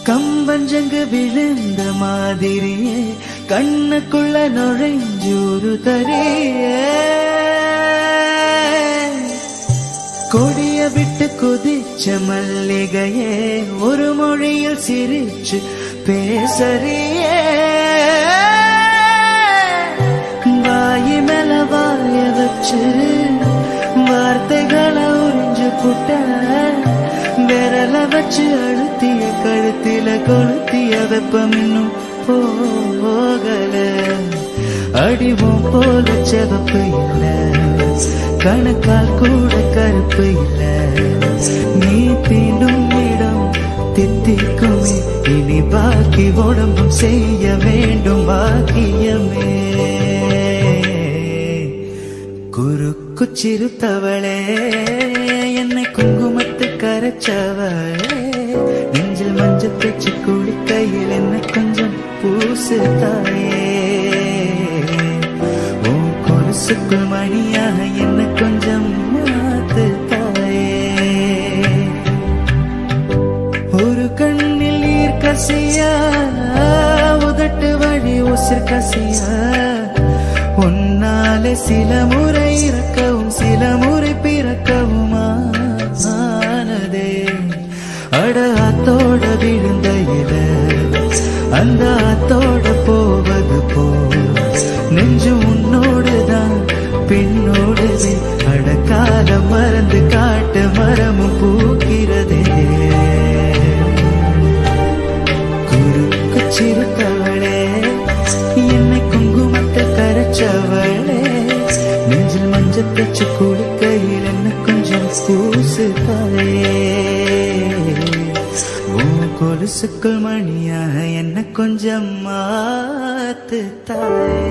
கம்பஞ்சங்கு விழுந்த மாதிரியே கண்ணுக்குள்ள நுழைஞ்சூரு தரையே கொடிய விட்டு குதிச்ச மல்லிகையே ஒரு மொழியில் சிரிச்சு பேசறியே வாயி மேல வாய வச்சு வார்த்தைகளை உறிஞ்சு புட்ட விரல வச்சு அழுத்திய கழுத்தில கொளுத்திய வெப்பம் இன்னும் போகல அடிவும் போல செவப்பு இல்ல கணக்கால் கூட கருப்பு இல்ல நீ தீண்டும் இடம் தித்திக்குமே இனி பாக்கி உடம்பும் செய்ய வேண்டும் பாக்கியமே குறுக்கு சிறுத்தவளே என்னை குங்குமத்து கரைச்சவளே நெஞ்சில் மஞ்சள் தேச்சு குளிக்கையில் என்ன கொஞ்சம் பூசு தாயே உன் கொலுசுக்குள் மணியாக என்ன கொஞ்சம் மாத்து தாயே ஒரு கண்ணில் நீர் கசியா உதட்டு வழி உசிர் கசியா உன்னாலே சில முறை இறக்கவும் சில முறை பிறக்கவும் ஆனதே அட ஆத்தோட விழுந்த இல அந்த ஆத்தோட போவது போ நெஞ்சு உன்னோடுதான் பின்னோடுதே அட காலம் மறந்து காட்டு மரமும் பூக்கிறதே குறுக்கு சிறுத்தவளே என்னை குங்குமத்தை கரைச்சவளே நெஞ்சில் மஞ்சள் தச்சு குளிக்கையில் என்ன கொஞ்சம் பூசு தாயே உன் கொலுசுக்குள் மணியாக என்ன கொஞ்சம் மாத்து தாயே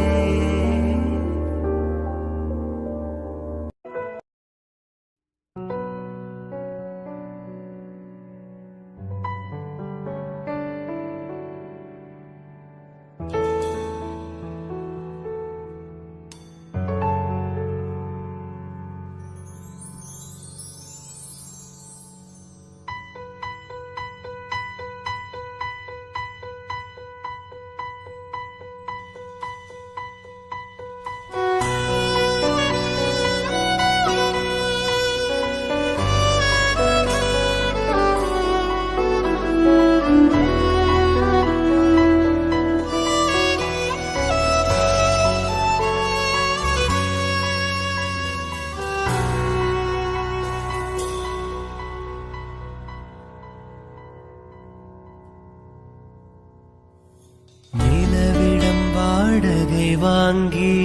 வாங்கி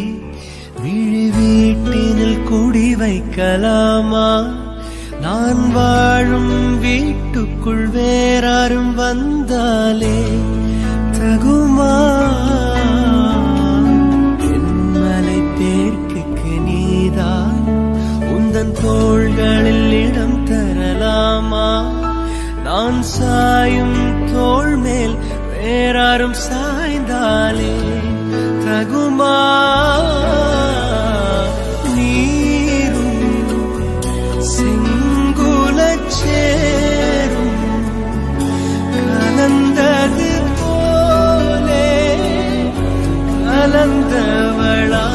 விழி வீட்டினில் குடி வைக்கலாமா நான் வாழும் வீட்டுக்குள் வேறாரும் வந்தாலே தகுமா என்மலை தேர்க்கு நீதான் உந்தன் தோள்களில் இடம் தரலாமா நான் சாயும் தோள் மேல் வேறாரும் சாய்ந்தாலே தகுமா நீரும் செங்குலச்சேரும் கலந்தது போலே கலந்தவளா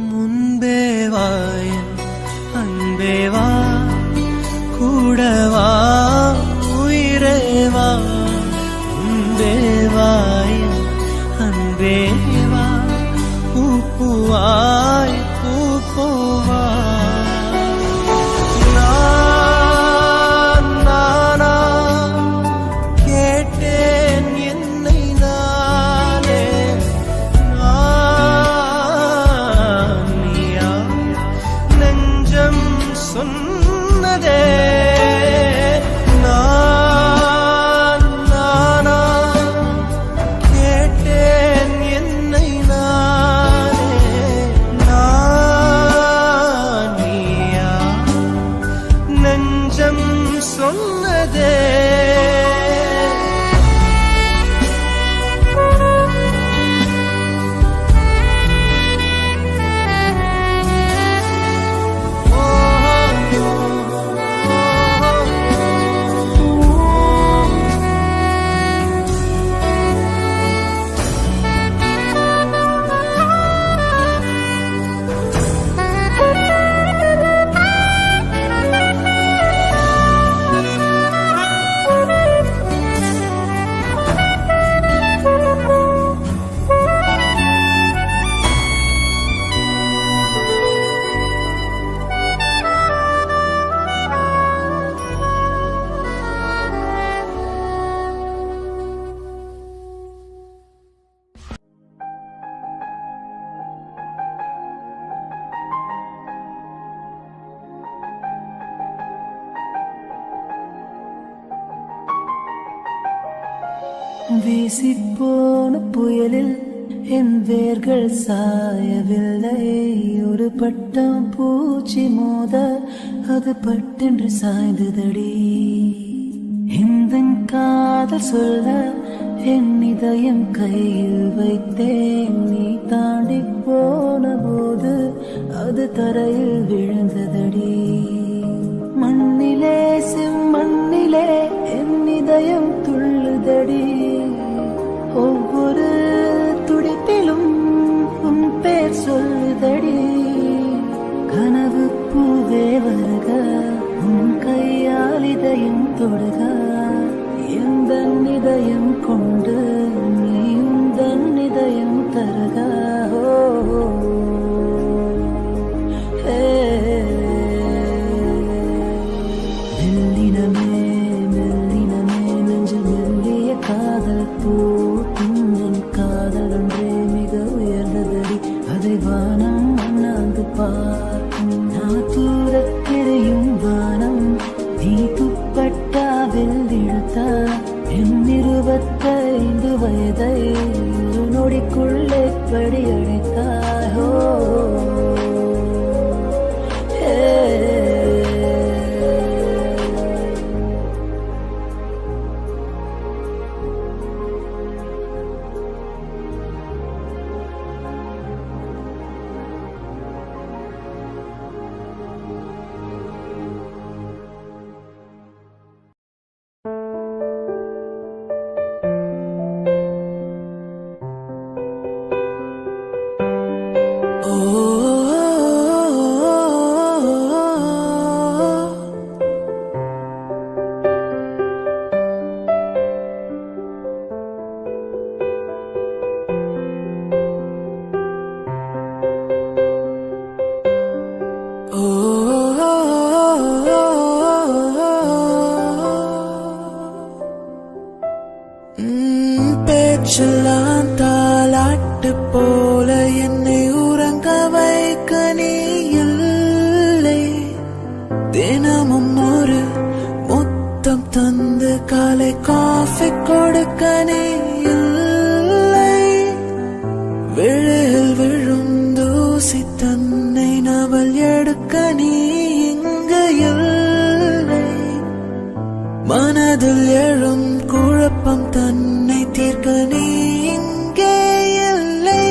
முன்பே வாயன் அன்பே வா கூடவா உயிரேவா தேவாய சொன்னதே நானா கேட்டேன் என்னை நானே நான் நீயா நெஞ்சம் சொன்னதே வீசிப்போன புயலில் என் வேர்கள் சாயவில்லை. ஒரு பட்டம் பூச்சி மோத அது பட்டென்று சாய்ந்ததடி. இந்த காதல் சொல்ல என் இதயம் கையில் வைத்தேன். நீ தாண்டி போன போது அது தரையில் விழுந்ததடி. மண்ணிலே செம்மண்ணிலே என் இதயம் துள்ளுதடி. ஒவ்வொரு துடிப்பிலும் உன் பேர் சொல்லுதடி. கனவு பூவே வருக உன் கையால் இதயம் தொடுக. எந்த இதயம் கொண்டு நீ உந்தன் இதயம் தருக. மெல்லினமே மெல்லினமே நெஞ்சில் மெல்லிய காதல் பூந்தன் காதல் ஒன்றே மிக உயர்ந்ததடி. அதை வானம் அண்ணாந்து பார்க்கும். நான் தூரத்திரையும் வானம் நீ துப்பட்டாவில் இழுத்த என் 25 வயதை ஒரு நொடிக்குள்ளே படியடைத்தாயோ. பேச்செல்லாம் தாலாட்டு போல என்னை உறங்க வைக்க நீ இல்லை. தினமும் ஒரு முத்தம் தந்து காலை காஃபி கொடுக்க நீ இல்லை. விழில் விழும் தூசி தன்னை நவல் எடுக்க நீ இங்கு இல்லை. மனதில் எழும் குழப்பம் தன்னை தீர்க்க நீ இங்கே இல்லை.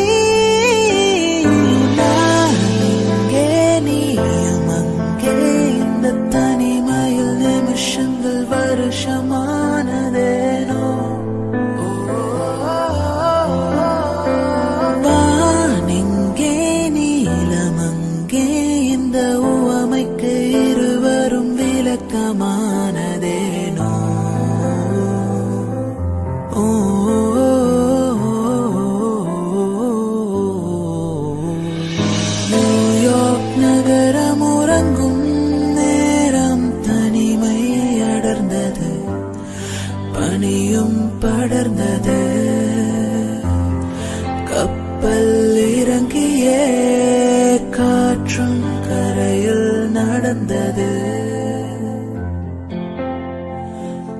நான் இங்கே நீயும் அங்கே. இந்த தனிமையில் நிமிஷங்கள் வருஷமானதேனோ. வானிங்கே நீலமங்கே. இந்த உவமைக்கு இருவரும் விளக்கமானதேனோ. நியூயார்க் நகரம் உறங்கும் நேரம் தனிமையை அடர்ந்தது. பனியும் படர்ந்தது. கப்பல் இறங்கியே காற்றும் கரையில் நட அடர்ந்தது.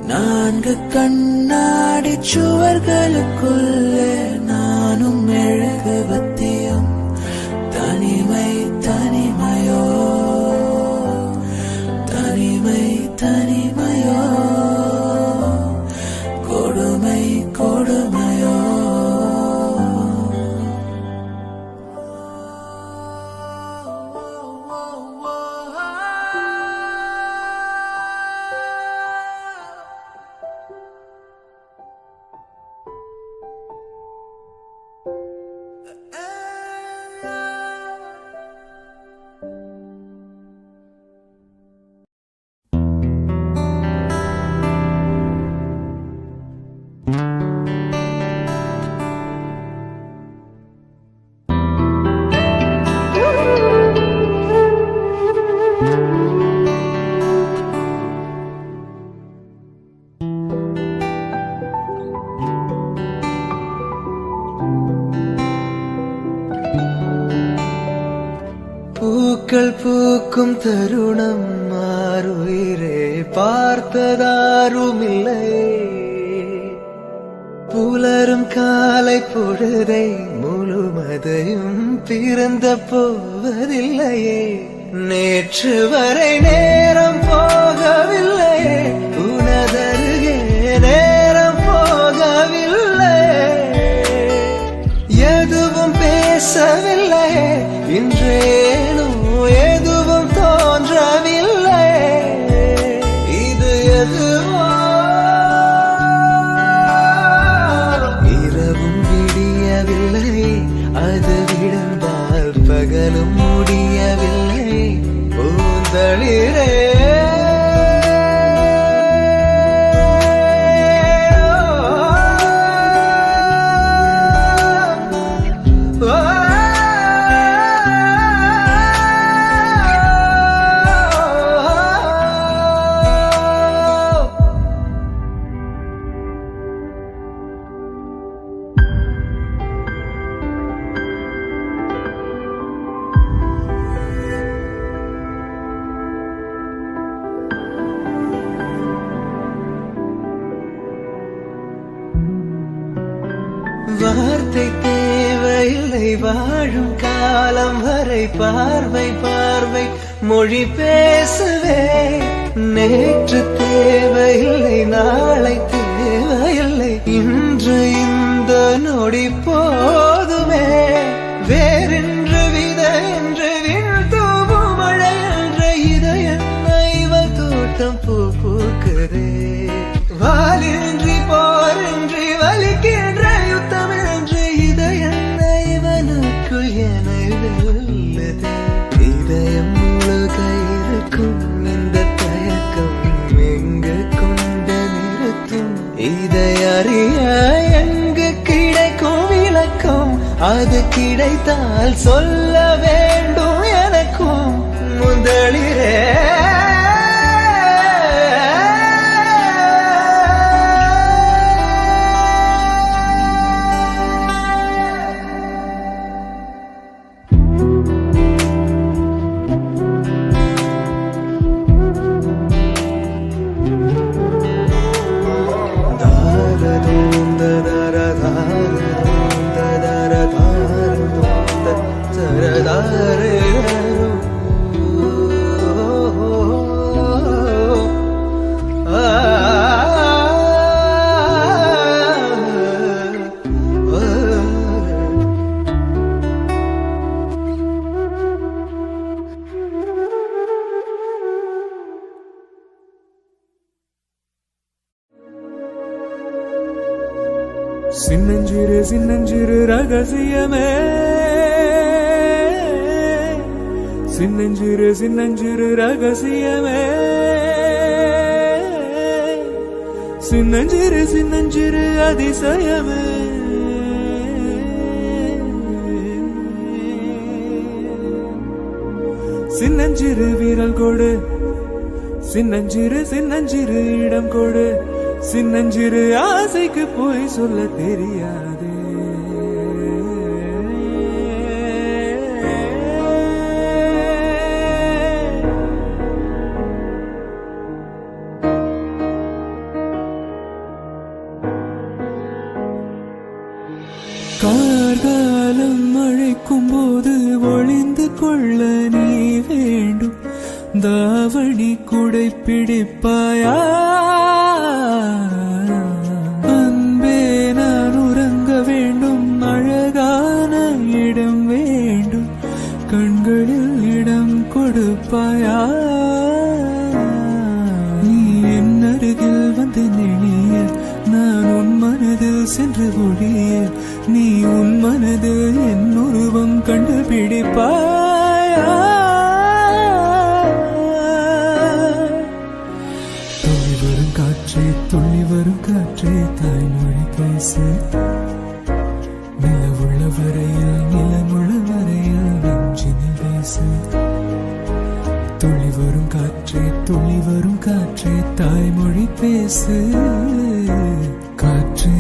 நான்கு கண்ணாடி சுவர்களுக்குள்ளே நானும் மெழுகுவர்த்தியும். தனிமை தனிமையோ தனிமை தனிமையோ கொடுமை கொடுமையோ. பூக்கள் பூக்கும் தருணம் மாறுயிரே பார்த்ததாருமில்லை. புலரும் காலை பொழுதை முழுமதையும் பிறந்த போவதில்லையே. நேற்று வரை நேரம் போகவில்லையே, உனதருகே நேரம் போகவில்லை. எதுவும் பேசவில்லை, இன்றேனும் எதுவும் தோன்றவில்லை. இது எதுவோ இரவும் விடியவில்லை, அது விழுந்தால் பகலும் முடியவில்லை. பூந்தளிரே வார்த்தை தேவையில்லை, வாழும் காலம் வரை பார்வை பார்வை மொழி பேசுவே. நேற்று தேவையில்லை, நாளை தேவையில்லை, இன்று இந்த நொடி போதுமே. வேறென்று வித என்று விண்தூவும் மழை என்ற இதயங்கள் தோட்டம் பூ பூக்குதே. வாலின்றி போரின்றி வலிக்கின்ற யுத்தம் என்று இதயவனுக்குள் என வெல்லுதே. இதயம் முழுக இருக்கும் இந்த தயக்கம் எங்கு கொண்டு நிறுத்தும்? இதை அறிய எங்கு கிடைக்கும் விளக்கம்? அது கிடைத்தால் சொல்ல வேண்டும் எனக்கும். முதலிரே சின்னஞ்சிறு சின்னஞ்சிறு ரகசியமே, சின்னஞ்சிறு சின்னஞ்சிறு ரகசியமே, சின்னஞ்சிறு சின்னஞ்சிறு அதிசயமே. சின்னஞ்சிறு வீரல் கொடு, சின்னஞ்சிறு சின்னஞ்சிறு இடம் கொடு. சின்னஞ்சிறு ஆசைக்கு போய் சொல்ல தெரியாது. கொள்ள நீ வேண்டும். தாவணி குடை பிடிப்பாயா? அன்பே நான் உறங்க வேண்டும். அழகான இடம் வேண்டும். கண்களில் இடம் கொடுப்பாயா? நீ என் அருகில் வந்து நெளிய நான் உன் மனதில் சென்று ஒழிய நீ உன் மனதில் என் உருவம் கண்டுபிடிப்பாயா? துள்ளி வரும் காற்றே துள்ளி வரும் காற்றே தாய்மொழி பேசு. நிலவுள்ள வரையில் நிலமுள்ள வரையில் நெஞ்சினில் பேசு. துள்ளி வரும் காற்றே துள்ளி வரும் காற்றே தாய்மொழி பேசு. காற்றே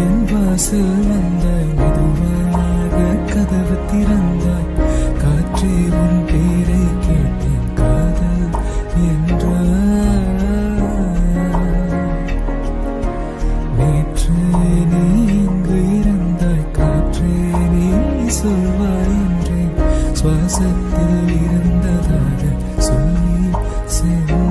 என் வாசல் வந்தாய் மெதுவாக கதவு திறந்தாய். காற்றே உன் பேரை கேட்டேன் காதல் என்றாய். நேற்று நீ இங்கு இருந்தாய். காற்றே நீ சொல்வாய் என்றேன். சுவாசத்தில் இருந்ததாக சொல்லி சென்றாய்.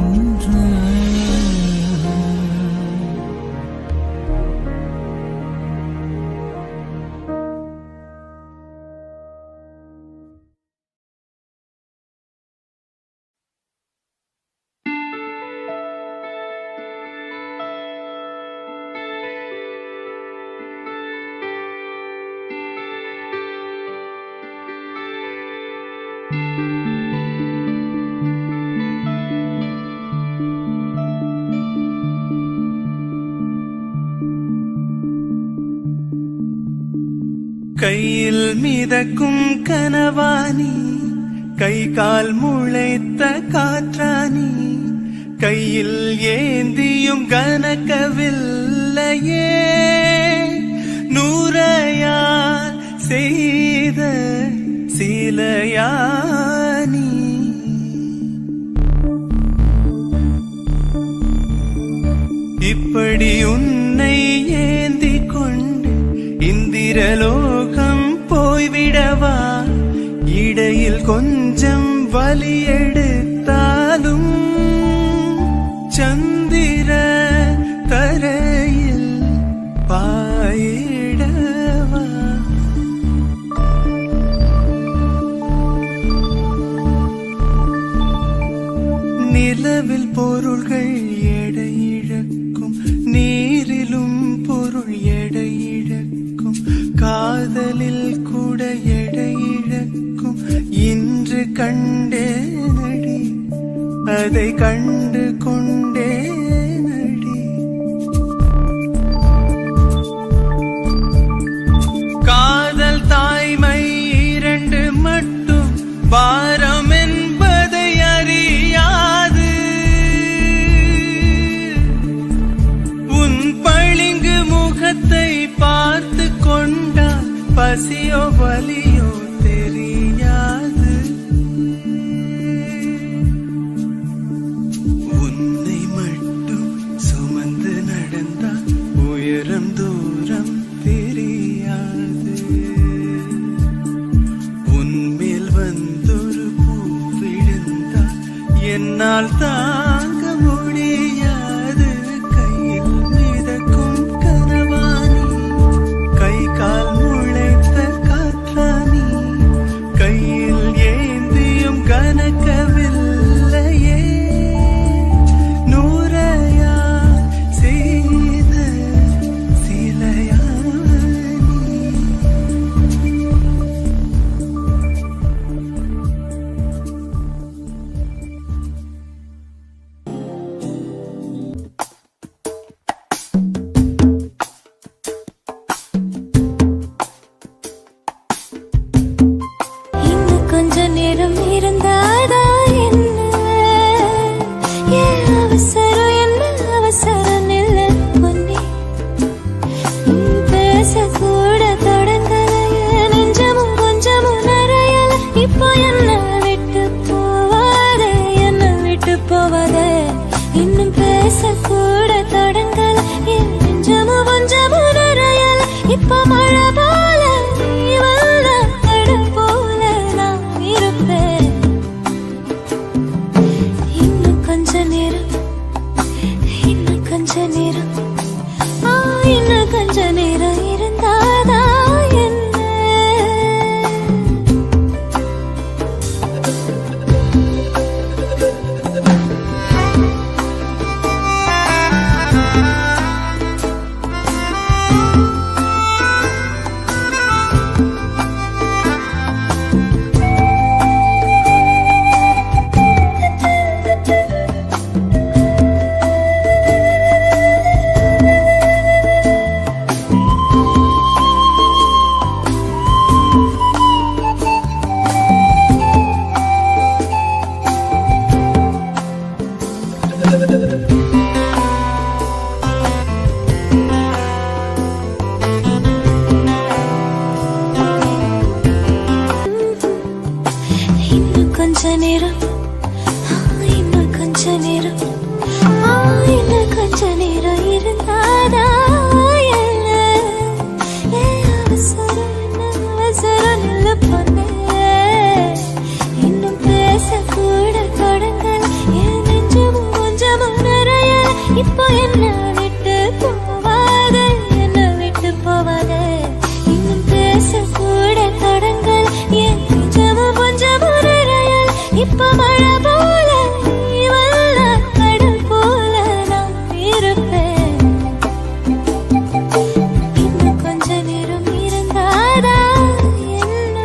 கையில் மிதக்கும் கனவானி, கை கால் முளைத்த காற்றானி, கையில் ஏந்தியும் கனக்கவில்லையே. நூறையால் செய்த சீலையானி, இப்படி உன்னை ஏந்தி கொண்டு இந்திரலோகம் போய்விடவா? இடையில் கொஞ்சம் வலி எடுத்தாலும் சந்திர தரையில் பாயிடவா? நிலவில் பொருள்கள் எடையிழக்கும், நீரிலும் பொருள் எடையிழக்கும், காதலில் கூட எடையிழக்கும். இன்று கண்டேனடி, அதை கண்டு கொண்டேனடி. காதல் தாய்மை இரண்டு மட்டும் பாரம் என்பதை அறியாது. உன் பளிங்கு முகத்தை பார்த்து கொண்டால் பசியோ வலியோ தெரியாது. உன்னை மட்டும் சுமந்து நடந்தால் உயரம் தூரம் தெரியாது. உன்மேல் வந்தொரு பூ விழுந்தால் என்னால் தாங்க முடியாது. கையில் மிதக்கும் கனவானி, கை கால் முளைத்த காற்றானி, கையில் ஏந்தியும் கனக்கவில்லையே. நூறையா செய்த சிலையானி. இன்னும் கொஞ்ச நேரம் இருந்தாதா என்ன? ஏன் அவசரம், என்ன அவசரம் இல்லை பொன்னே. பேசக்கூட தொடங்கலையே, நெஞ்சமும் கொஞ்சமும் நிறையல. இப்போ என்ன விட்டு போவாதே, என்ன விட்டு போவாதே. இன்னும் பேசக்கூட தொடங்கல, என் நெஞ்சமும் கொஞ்சமும் நிறையல. இப்போ மழை போல நீ வந்த தட போல நான் இருப்பேன். இப்போ என்ன விட்டு போவாத, என்ன விட்டு போவாத. இன்னும் பேசக்கூட தடங்கள், என் நிஜமும் கொஞ்சமும் நிறையல். இப்ப மழை போல நீ வல்ல, கடல் போல நான் இருப்பேன். இன்னும் கொஞ்ச நேரம் இருந்தாதா என்ன?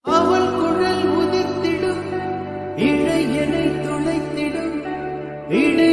அவள் குழல் உதிர்த்திடும், இழையனை துளைத்திடும், இடை